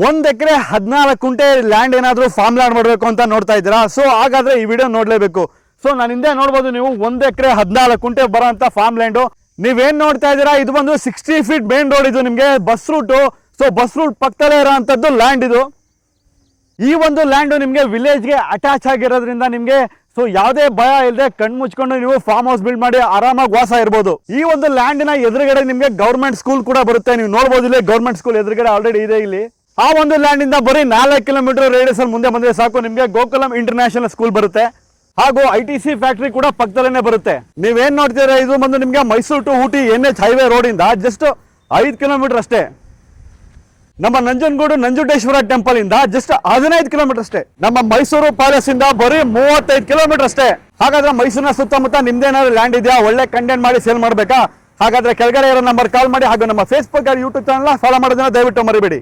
1 ಎಕರೆ 14 ಕುಂಟೆ ಲ್ಯಾಂಡ್ ಏನಾದರೂ farm land ಮಾಡಬೇಕು ಅಂತ ನೋಡ್ತಾ ಇದ್ದೀರಾ? ಸೊ ಹಾಗಾದ್ರೆ ಈ ವಿಡಿಯೋ ನೋಡಲೇಬೇಕು. ಸೊ ನಾನು ಹಿಂದೆ ನೋಡ್ಬೋದು ನೀವು 1 ಎಕರೆ 14 ಕುಂಟೆ ಬರೋಂಥ ಫಾರ್ಮ್ ಲ್ಯಾಂಡು. ನೀವೇನು ನೋಡ್ತಾ ಇದ್ದೀರಾ, ಇದು ಬಂದು 60 ಫೀಟ್ ಮೇನ್ ರೋಡ್. ಇದು ನಿಮಗೆ bus route. So bus route ಪಕ್ಕದಲ್ಲೇ ಇರೋಂಥದ್ದು ಲ್ಯಾಂಡ್ ಇದು. ಈ ಒಂದು ಲ್ಯಾಂಡು ನಿಮಗೆ ವಿಲೇಜ್ಗೆ ಅಟ್ಯಾಚ್ ಆಗಿರೋದ್ರಿಂದ ನಿಮಗೆ ಸೊ ಯಾವುದೇ ಭಯ ಇಲ್ಲದೆ ಕಣ್ಣು ಮುಚ್ಕೊಂಡು ನೀವು ಫಾರ್ಮ್ ಹೌಸ್ ಬಿಲ್ಡ್ ಮಾಡಿ ಆರಾಮಾಗಿ ವಾಸ ಇರ್ಬೋದು. ಈ ಒಂದು ಲ್ಯಾಂಡಿನ ಎದುರುಗಡೆ ನಿಮಗೆ ಗೌರ್ಮೆಂಟ್ ಸ್ಕೂಲ್ ಕೂಡ ಬರುತ್ತೆ. ನೀವು ನೋಡ್ಬೋದು ಇಲ್ಲಿ ಗೌರ್ಮೆಂಟ್ ಸ್ಕೂಲ್ ಎದುರುಗಡೆ ಆಲ್ರೆಡಿ ಇದೆ ಇಲ್ಲಿ. ಆ ಒಂದು ಲ್ಯಾಂಡ್ ಇಂದ ಬರೀ 4 ಕಿಲೋಮೀಟರ್ ರೇಡಿಯಸ್ ಅಲ್ಲಿ ಮುಂದೆ ಬಂದ್ರೆ ಸಾಕು, ನಿಮಗೆ ಗೋಕುಲಂ ಇಂಟರ್ನ್ಯಾಷನಲ್ ಸ್ಕೂಲ್ ಬರುತ್ತೆ. ಹಾಗೂ ITC ಫ್ಯಾಕ್ಟರಿ ಕೂಡ ಪಕ್ಕದಲ್ಲೇ ಬರುತ್ತೆ. ನೀವೇನ್ ನೋಡ್ತೀರಾ, ಇದು ಬಂದು ನಿಮಗೆ Mysuru to Ooty NH highway road ಇಂದ ಜಸ್ಟ್ 5 ಕಿಲೋಮೀಟರ್ ಅಷ್ಟೇ. ನಮ್ಮ ನಂಜನಗೂಡು ನಂಜುಂಡೇಶ್ವರ ಟೆಂಪಲ್ ಇಂದ ಜಸ್ಟ್ 15 ಕಿಲೋಮೀಟರ್ ಅಷ್ಟೇ. ನಮ್ಮ ಮೈಸೂರು ಪ್ಯಾಲೇಸ್ ಇಂದ ಬರೀ 35 ಕಿಲೋಮೀಟರ್ ಅಷ್ಟೇ. ಹಾಗಾದ್ರೆ ಮೈಸೂರಿನ ಸುತ್ತಮುತ್ತ ನಿಮ್ದೇನಾದ್ರು ಲ್ಯಾಂಡ್ ಇದೆಯಾ, ಒಳ್ಳೆ ಕಂಟೆಂಟ್ ಮಾಡಿ ಸೇಲ್ ಮಾಡಬೇಕಾ? ಹಾಗಾದ್ರೆ ಕೆಳಗಡೆ ಇರೋ ನಂಬರ್ ಕಾಲ್ ಮಾಡಿ. ಹಾಗೂ ನಮ್ಮ ಫೇಸ್ಬುಕ್ ಯೂಟ್ಯೂಬ್ ಚಾನಲ್ ಫಾಲೋ ಮಾಡೋದನ್ನ ದಯವಿಟ್ಟು ಮರಿಬೇಡಿ.